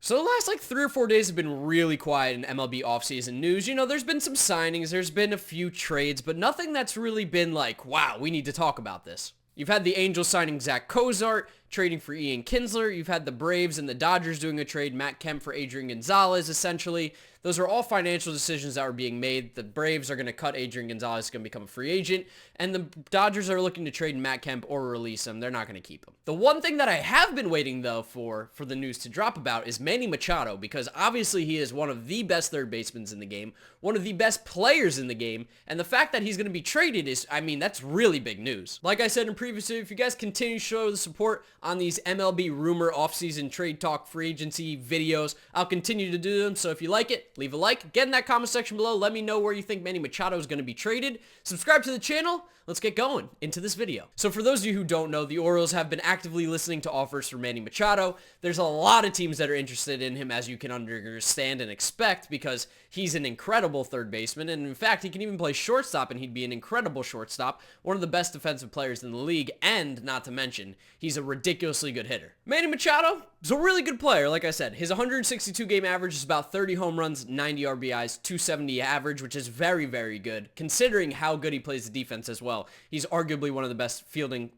So the last like 3 or 4 days have been really quiet in MLB offseason news. You know, there's been some signings, there's been a few trades, but nothing that's really been like, wow, we need to talk about this. You've had the Angels signing Zach Cozart, trading for Ian Kinsler. You've had the Braves and the Dodgers doing a trade, Matt Kemp for Adrian Gonzalez, essentially. Those are all financial decisions that were being made. The Braves are going to cut Adrian Gonzalez, going to become a free agent, and the Dodgers are looking to trade Matt Kemp or release him. They're not going to keep him. The one thing that I have been waiting, though, for the news to drop about is Manny Machado, because obviously he is one of the best third basemen in the game, one of the best players in the game, and the fact that he's going to be traded is, I mean, that's really big news. Like I said in previous video, if you guys continue to show the support on these MLB rumor offseason trade talk free agency videos, I'll continue to do them. So if you like it, leave a like, get in that comment section below, let me know where you think Manny Machado is going to be traded, subscribe to the channel. Let's get going into this video. So for those of you who don't know, the Orioles have been actively listening to offers for Manny Machado. There's a lot of teams that are interested in him, as you can understand and expect, because he's an incredible third baseman, and in fact, he can even play shortstop, and he'd be an incredible shortstop, one of the best defensive players in the league, and not to mention, he's a ridiculously good hitter. Manny Machado is a really good player, like I said. His 162 game average is about 30 home runs, 90 RBIs, 270 average, which is very, very good, considering how good he plays the defense as well. He's arguably one of the best fielding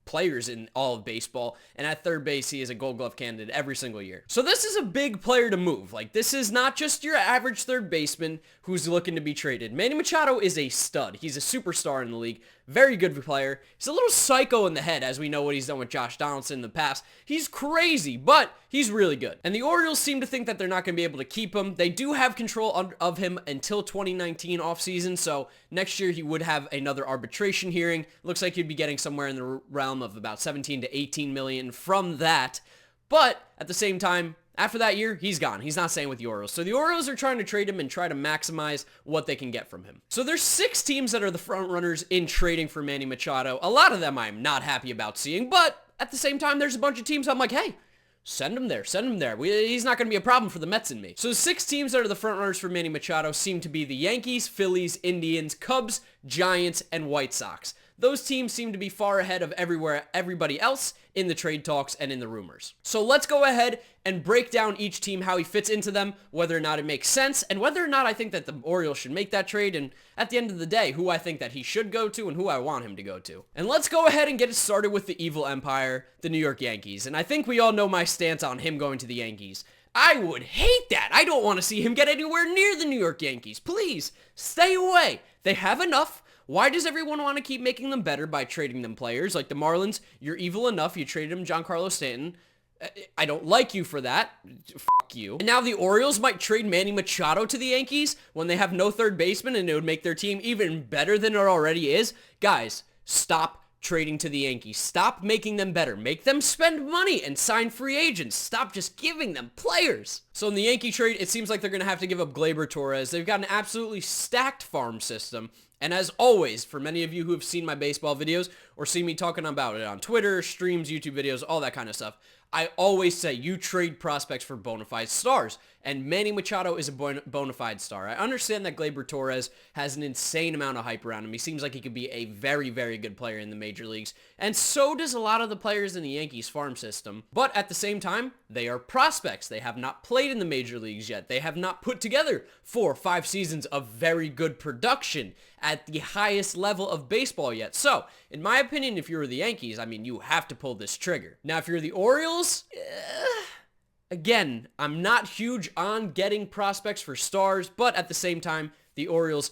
players in all of baseball, and at third base he is a Gold Glove candidate every single year. So this is a big player to move. Like, this is not just your average third baseman who's looking to be traded. Manny Machado is a stud. He's a superstar in the league. Very good player. He's a little psycho in the head, as we know what he's done with Josh Donaldson in the past. He's crazy, but he's really good. And the Orioles seem to think that they're not going to be able to keep him. They do have control of him until 2019 offseason, so next year he would have another arbitration hearing. Looks like he'd be getting somewhere in the realm of about 17 to 18 million from that. But at the same time, after that year, he's gone. He's not staying with the Orioles. So the Orioles are trying to trade him and try to maximize what they can get from him. So there's 6 teams that are the front runners in trading for Manny Machado. A lot of them I'm not happy about seeing, but at the same time, there's a bunch of teams I'm like, hey, send him there. Send him there. He's not going to be a problem for the Mets and me. So the 6 teams that are the front runners for Manny Machado seem to be the Yankees, Phillies, Indians, Cubs, Giants, and White Sox. Those teams seem to be far ahead of everybody else in the trade talks and in the rumors. So let's go ahead and break down each team, how he fits into them, whether or not it makes sense, and whether or not I think that the Orioles should make that trade, and at the end of the day, who I think that he should go to and who I want him to go to. And let's go ahead and get it started with the evil empire, the New York Yankees. And I think we all know my stance on him going to the Yankees. I would hate that. I don't want to see him get anywhere near the New York Yankees. Please, stay away. They have enough. Why does everyone want to keep making them better by trading them players? Like the Marlins, you're evil enough. You traded him Giancarlo Stanton. I don't like you for that. Fuck you. And now the Orioles might trade Manny Machado to the Yankees when they have no third baseman, and it would make their team even better than it already is. Guys, stop trading to the Yankees. Stop making them better. Make them spend money and sign free agents. Stop just giving them players. So in the Yankee trade, it seems like they're going to have to give up Gleyber Torres. They've got an absolutely stacked farm system. And as always, for many of you who have seen my baseball videos or seen me talking about it on Twitter, streams, YouTube videos, all that kind of stuff, I always say you trade prospects for bona fide stars. And Manny Machado is a bona fide star. I understand that Gleyber Torres has an insane amount of hype around him. He seems like he could be a very, very good player in the major leagues. And so does a lot of the players in the Yankees farm system. But at the same time, they are prospects. They have not played in the major leagues yet. They have not put together 4 or 5 seasons of very good production at the highest level of baseball yet. So, in my opinion, if you're the Yankees, I mean, you have to pull this trigger. Now, if you're the Orioles, again, I'm not huge on getting prospects for stars, but at the same time, the Orioles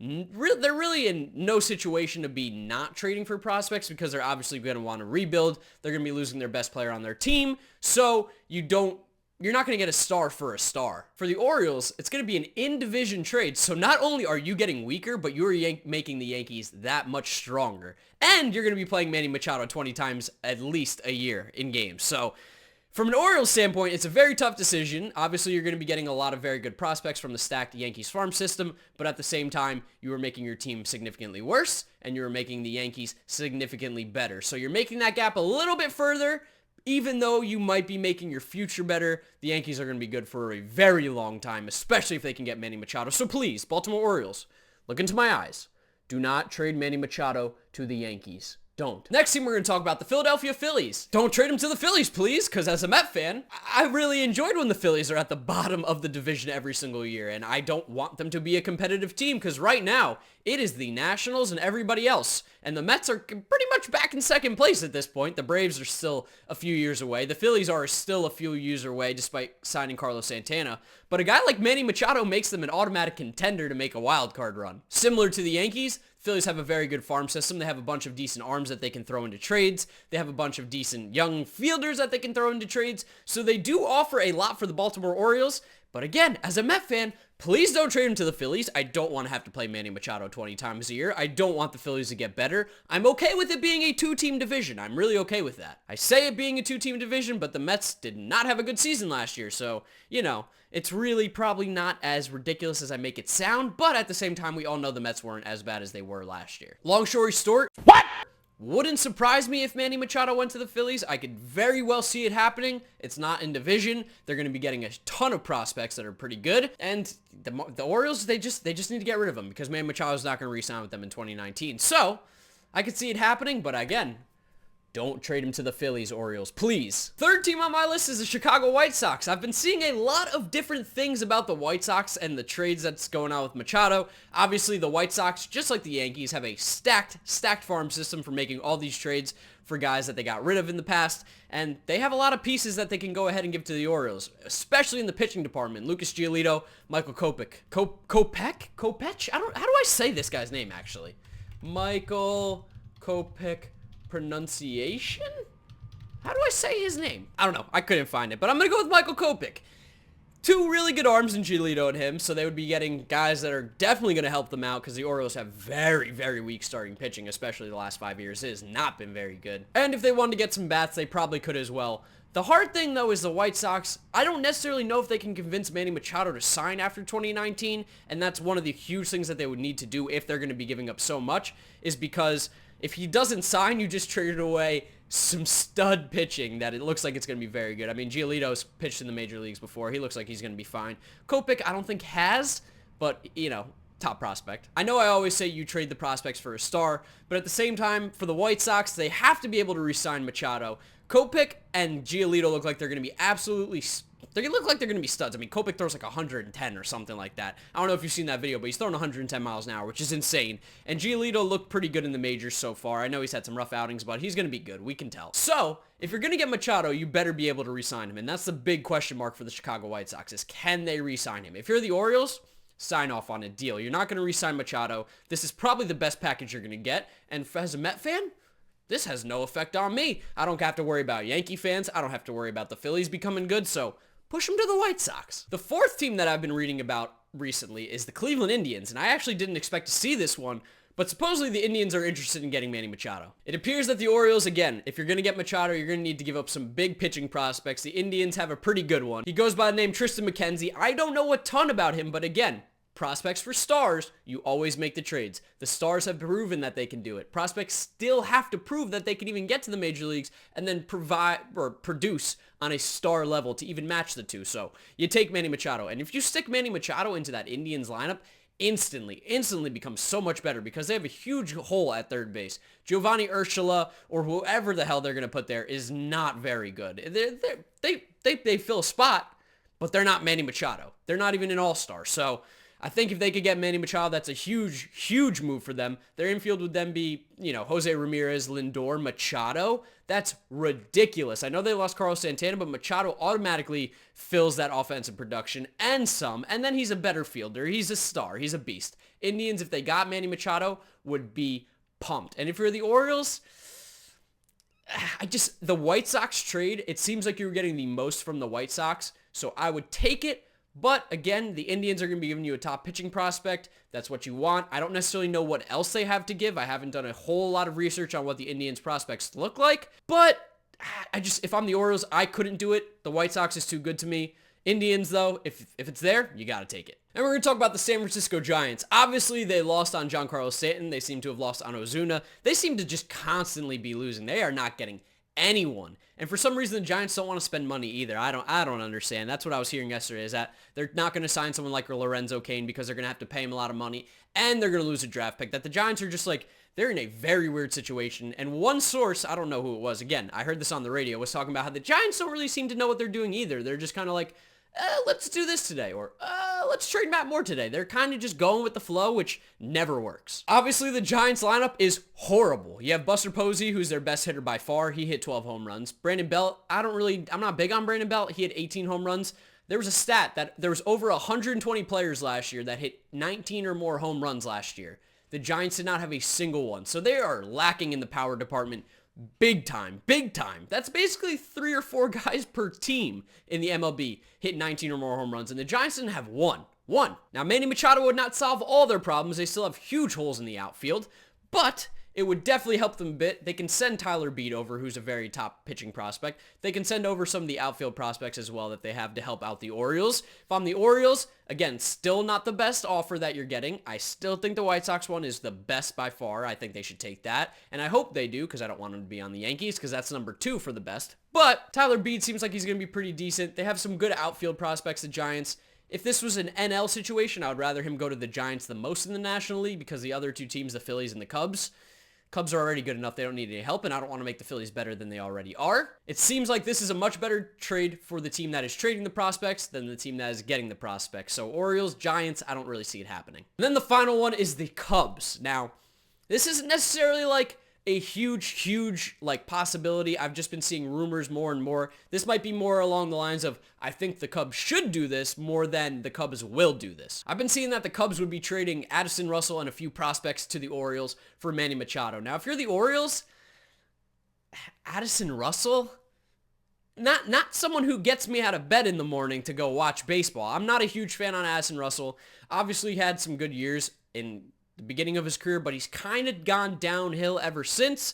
they're really in no situation to be not trading for prospects because they're obviously going to want to rebuild. They're going to be losing their best player on their team, so you're not going to get a star for a star. For the Orioles, it's going to be an in-division trade, so not only are you getting weaker, but you're making the Yankees that much stronger. And you're going to be playing Manny Machado 20 times at least a year in games. So from an Orioles standpoint, it's a very tough decision. Obviously, you're going to be getting a lot of very good prospects from the stacked Yankees farm system, but at the same time, you are making your team significantly worse, and you're making the Yankees significantly better. So you're making that gap a little bit further. Even though you might be making your future better, the Yankees are going to be good for a very long time, especially if they can get Manny Machado. So please, Baltimore Orioles, look into my eyes. Do not trade Manny Machado to the Yankees. don't. Next team we're going to talk about, the Philadelphia Phillies. Don't trade them to the Phillies, please, because as a Met fan, I really enjoyed when the Phillies are at the bottom of the division every single year, and I don't want them to be a competitive team, because right now, it is the Nationals and everybody else, and the Mets are pretty much back in second place at this point. The Braves are still a few years away. The Phillies are still a few years away, despite signing Carlos Santana, but a guy like Manny Machado makes them an automatic contender to make a wild card run. Similar to the Yankees, Phillies have a very good farm system. They have a bunch of decent arms that they can throw into trades. They have a bunch of decent young fielders that they can throw into trades. So they do offer a lot for the Baltimore Orioles. But again, as a Met fan, please don't trade him to the Phillies. I don't want to have to play Manny Machado 20 times a year. I don't want the Phillies to get better. I'm okay with it being a two-team division. I'm really okay with that. I say it being a two-team division, but the Mets did not have a good season last year. So, you know, it's really probably not as ridiculous as I make it sound. But at the same time, we all know the Mets weren't as bad as they were last year. Long story short. What? Wouldn't surprise me if Manny Machado went to the Phillies. I could very well see it happening. It's not in division. They're going to be getting a ton of prospects that are pretty good. And the Orioles, they just need to get rid of them because Manny Machado's not going to re-sign with them in 2019. So, I could see it happening, but again, don't trade him to the Phillies, Orioles, please. Third team on my list is the Chicago White Sox. I've been seeing a lot of different things about the White Sox and the trades that's going on with Machado. Obviously, the White Sox, just like the Yankees, have a stacked farm system for making all these trades for guys that they got rid of in the past, and they have a lot of pieces that they can go ahead and give to the Orioles, especially in the pitching department. Lucas Giolito, Michael Kopech. Kopech? How do I say this guy's name, actually? Michael Kopech. Pronunciation? How do I say his name? I don't know. I couldn't find it, but I'm going to go with Michael Kopech. Two really good arms in Giolito and him, so they would be getting guys that are definitely going to help them out because the Orioles have very, very weak starting pitching, especially the last 5 years. It has not been very good. And if they wanted to get some bats, they probably could as well. The hard thing, though, is the White Sox, I don't necessarily know if they can convince Manny Machado to sign after 2019, and that's one of the huge things that they would need to do if they're going to be giving up so much, is because if he doesn't sign, you just traded away some stud pitching that it looks like it's going to be very good. I mean, Giolito's pitched in the major leagues before. He looks like he's going to be fine. Kopech, I don't think has, but, you know, top prospect. I know I always say you trade the prospects for a star, but at the same time, for the White Sox, they have to be able to re-sign Machado. Kopech and Giolito look like they're going to be absolutely they're going to look like they're going to be studs. I mean, Kopech throws like 110 or something like that. I don't know if you've seen that video, but he's throwing 110 miles an hour, which is insane. And Giolito looked pretty good in the majors so far. I know he's had some rough outings, but he's going to be good. We can tell. So, if you're going to get Machado, you better be able to re-sign him. And that's the big question mark for the Chicago White Sox is, can they re-sign him? If you're the Orioles, sign off on a deal. You're not going to re-sign Machado. This is probably the best package you're going to get. And as a Met fan, this has no effect on me. I don't have to worry about Yankee fans. I don't have to worry about the Phillies becoming good, so push them to the White Sox. The fourth team that I've been reading about recently is the Cleveland Indians, and I actually didn't expect to see this one, but supposedly the Indians are interested in getting Manny Machado. It appears that the Orioles, again, if you're going to get Machado, you're going to need to give up some big pitching prospects. The Indians have a pretty good one. He goes by the name Tristan McKenzie. I don't know a ton about him, but again, prospects for stars, you always make the trades. The stars have proven that they can do it. Prospects still have to prove that they can even get to the major leagues and then provide or produce on a star level to even match the two. So you take Manny Machado, and if you stick Manny Machado into that Indians lineup, instantly becomes so much better because they have a huge hole at third base. Giovanni Urshela or whoever the hell they're going to put there is not very good. They fill a spot, but they're not Manny Machado. They're not even an all-star. So I think if they could get Manny Machado, that's a huge move for them. Their infield would then be, you know, Jose Ramirez, Lindor, Machado. That's ridiculous. I know they lost Carlos Santana, but Machado automatically fills that offensive production and some, and then he's a better fielder. He's a star. He's a beast. Indians, if they got Manny Machado, would be pumped. And if you're the Orioles, the White Sox trade, it seems like you were getting the most from the White Sox, so I would take it. But again, the Indians are going to be giving you a top pitching prospect. That's what you want. I don't necessarily know what else they have to give. I haven't done a whole lot of research on what the Indians prospects look like. But if I'm the Orioles, I couldn't do it. The White Sox is too good to me. Indians, though, if it's there, you got to take it. And we're going to talk about the San Francisco Giants. Obviously, they lost on Giancarlo Stanton. They seem to have lost on Ozuna. They seem to just constantly be losing. They are not getting anyone. And for some reason, the Giants don't want to spend money either. I don't understand. That's what I was hearing yesterday, is that they're not going to sign someone like Lorenzo Cain because they're going to have to pay him a lot of money, and they're going to lose a draft pick. That the Giants are just like, they're in a very weird situation. And one source, I don't know who it was, again, I heard this on the radio, was talking about how the Giants don't really seem to know what they're doing either. They're just kind of like, let's do this today, or let's trade Matt Moore today. They're kind of just going with the flow, which never works. Obviously, the Giants lineup is horrible. You have Buster Posey, who's their best hitter by far. He hit 12 home runs. Brandon Belt, I'm not big on Brandon Belt. He had 18 home runs. There was a stat that there was over 120 players last year that hit 19 or more home runs last year. The Giants did not have a single one. So they are lacking in the power department big time, big time. That's basically 3 or 4 guys per team in the MLB hit 19 or more home runs, and the Giants didn't have one. Now, Manny Machado would not solve all their problems. They still have huge holes in the outfield, but it would definitely help them a bit. They can send Tyler Beede over, who's a very top pitching prospect. They can send over some of the outfield prospects as well that they have to help out the Orioles. If I'm the Orioles, again, still not the best offer that you're getting. I still think the White Sox one is the best by far. I think they should take that, and I hope they do because I don't want them to be on the Yankees because that's number 2 for the best. But Tyler Beede seems like he's going to be pretty decent. They have some good outfield prospects, the Giants. If this was an NL situation, I would rather him go to the Giants the most in the National League because the other 2 teams, the Phillies and the Cubs are already good enough. They don't need any help, and I don't want to make the Phillies better than they already are. It seems like this is a much better trade for the team that is trading the prospects than the team that is getting the prospects. So Orioles, Giants, I don't really see it happening. And then the final one is the Cubs. Now, this isn't necessarily like a huge like possibility. I've just been seeing rumors more and more. This might be more along the lines of, I think the Cubs should do this more than the Cubs will do this. I've been seeing that the Cubs would be trading Addison Russell and a few prospects to the Orioles for Manny Machado. Now, if you're the Orioles, Addison Russell, not someone who gets me out of bed in the morning to go watch baseball. I'm not a huge fan on Addison Russell. Obviously, he had some good years in the beginning of his career, but he's kind of gone downhill ever since.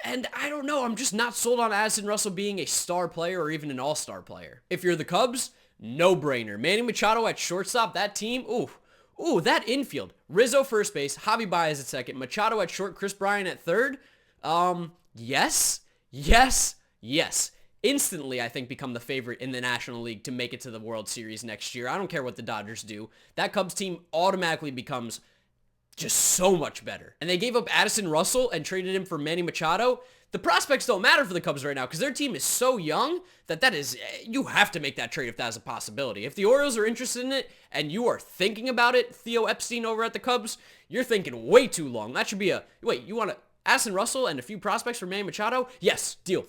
And I don't know, I'm just not sold on Addison Russell being a star player or even an all-star player. If you're the Cubs, no-brainer. Manny Machado at shortstop, that team, ooh, that infield. Rizzo first base, Javi Baez at second, Machado at short, Chris Bryant at third. Yes. Instantly, I think, become the favorite in the National League to make it to the World Series next year. I don't care what the Dodgers do. That Cubs team automatically becomes just so much better. And they gave up Addison Russell and traded him for Manny Machado. The prospects don't matter for the Cubs right now because their team is so young that is, you have to make that trade if that's a possibility. If the Orioles are interested in it and you are thinking about it, Theo Epstein over at the Cubs, you're thinking way too long. That should be wait, you want to Addison Russell and a few prospects for Manny Machado? Yes, deal.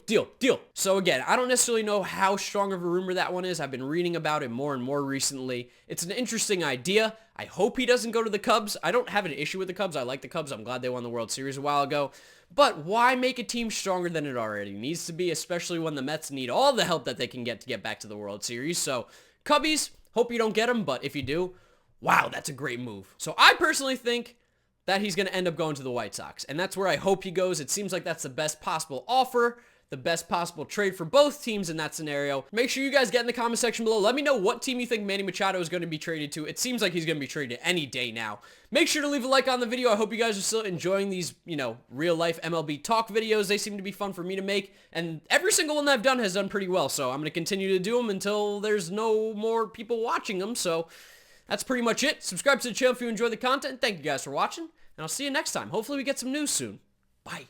So again, I don't necessarily know how strong of a rumor that one is. I've been reading about it more and more recently. It's an interesting idea. I hope he doesn't go to the Cubs. I don't have an issue with the Cubs. I like the Cubs. I'm glad they won the World Series a while ago. But why make a team stronger than it already needs to be, especially when the Mets need all the help that they can get to get back to the World Series? So, Cubbies, hope you don't get them, but if you do, wow, that's a great move. So I personally think that he's going to end up going to the White Sox, and that's where I hope he goes. It seems like that's the best possible offer, the best possible trade for both teams in that scenario. Make sure you guys get in the comment section below. Let me know what team you think Manny Machado is going to be traded to. It seems like he's going to be traded any day now. Make sure to leave a like on the video. I hope you guys are still enjoying these, real life MLB talk videos. They seem to be fun for me to make, and every single one that I've done has done pretty well, so I'm going to continue to do them until there's no more people watching them. So that's pretty much it. Subscribe to the channel if you enjoy the content. Thank you guys for watching, and I'll see you next time. Hopefully we get some news soon. Bye.